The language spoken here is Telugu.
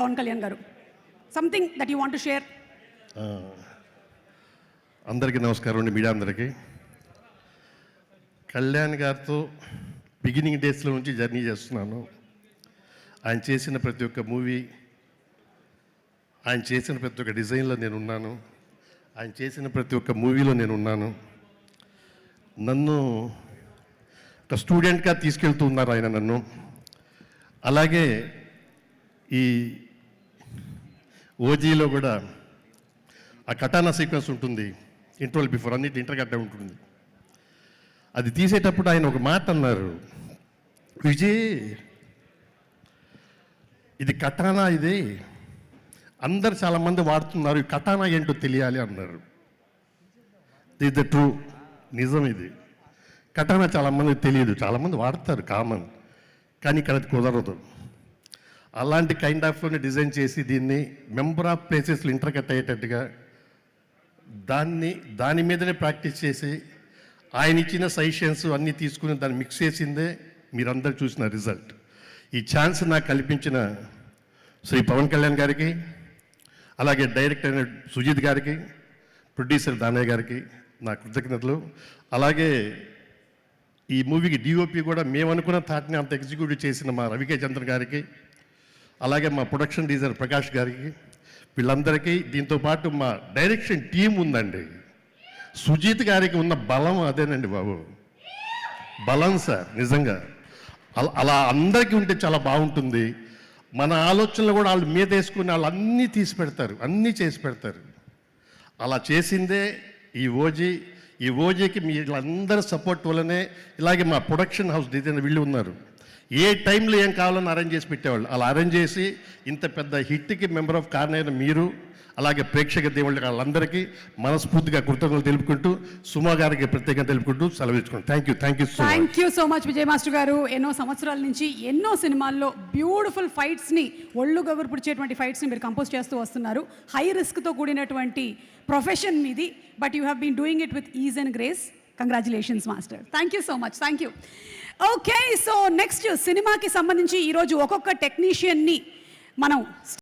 పవన్ కళ్యాణ్ గారు, something that you want to share. అందరికీ నమస్కారం అండి, మీడియా అందరికీ. కళ్యాణ్ గారితో బిగినింగ్ డేస్లో నుంచి జర్నీ చేస్తున్నాను. ఆయన చేసిన ప్రతి ఒక్క మూవీ, ఆయన చేసిన ప్రతి ఒక్క డిజైన్లో నేను ఉన్నాను, ఆయన చేసిన ప్రతి ఒక్క మూవీలో నేను ఉన్నాను. నన్ను ఒక స్టూడెంట్గా తీసుకెళ్తూ ఉన్నారు ఆయన నన్ను. అలాగే ఈ ఓజీలో కూడా ఆ కటానా సీక్వెన్స్ ఉంటుంది, ఇంటర్వల్ బిఫోర్, అన్నిటి ఇంటర్గడ్డ ఉంటుంది. అది తీసేటప్పుడు ఆయన ఒక మాట అన్నారు, విజయ్ ఇది కటానా, ఇది అందరు చాలామంది వాడుతున్నారు, ఈ కటానా ఏంటో తెలియాలి అన్నారు. ఇది ద ట్రూ, నిజం. ఇది కటానా చాలామంది తెలియదు, చాలామంది వాడతారు కామన్, కానీ ఇక్కడ అది కుదరదు. అలాంటి కైండ్ ఆఫ్లోనే డిజైన్ చేసి దీన్ని మెంబర్ ఆఫ్ ప్లేసెస్లో ఇంటర్కట్ అయ్యేటట్టుగా దాని మీదనే ప్రాక్టీస్ చేసి ఆయన ఇచ్చిన సజెషన్స్ అన్నీ తీసుకుని దాన్ని మిక్స్ చేసిందే మీరందరూ చూసిన రిజల్ట్. ఈ ఛాన్స్ నాకు కల్పించిన శ్రీ పవన్ కళ్యాణ్ గారికి, అలాగే డైరెక్టర్ అయిన సుజిత్ గారికి, ప్రొడ్యూసర్ దానయ్య గారికి నా కృతజ్ఞతలు. అలాగే ఈ మూవీకి డిఓపి కూడా మేము అనుకున్న థాట్ని అంత ఎగ్జిక్యూటివ్ చేసిన మా రవికే చంద్రన్ గారికి, అలాగే మా ప్రొడక్షన్ డిజైనర్ ప్రకాష్ గారికి, వీళ్ళందరికీ, దీంతోపాటు మా డైరెక్షన్ టీం ఉందండి. సుజిత్ గారికి ఉన్న బలం అదేనండి బాబు, బలం సార్, నిజంగా. అలా అందరికీ ఉంటే చాలా బాగుంటుంది. మన ఆలోచనలు కూడా వాళ్ళు మీద వేసుకుని వాళ్ళు అన్నీ తీసి పెడతారు, అన్నీ చేసి పెడతారు. అలా చేసిందే ఈ ఓజీ. ఈ ఓజీకి మీ వీళ్ళందరి సపోర్ట్ వల్లనే, ఇలాగే మా ప్రొడక్షన్ హౌస్ డిజైనర్ వీళ్ళు ఉన్నారు, ఏ టైంలో ఏం కావాలని అరేంజ్ చేసి పెట్టేవాళ్ళు. అలా అరేంజ్ చేసి ఇంత పెద్ద హిట్కి మెంబర్ ఆఫ్ కారణమైన మీరు, అలాగే ప్రేక్షక దేవుళ్ళకి వాళ్ళందరికీ మనస్ఫూర్తిగా కృతజ్ఞతలు తెలుపుకుంటూ, సుమా గారికి ప్రత్యేకంగా తెలుపుకుంటూ సెలవించుకుంటాం. Thank you so much Vijay master గారు. ఎన్నో సంవత్సరాల నుంచి ఎన్నో సినిమాల్లో బ్యూటిఫుల్ ఫైట్స్ని, ఒళ్ళు గగురు పుడిచేటువంటి ఫైట్స్ని మీరు కంపోజ్ చేస్తూ వస్తున్నారు. హై రిస్క్తో కూడినటువంటి ప్రొఫెషన్ మీది, but you have been doing it with ease and grace. Congratulations master. Thank you so much. Thank you. Okay, so next సినిమాకి సంబంధించి ఈరోజు ఒక్కొక్క టెక్నీషియన్ని మనం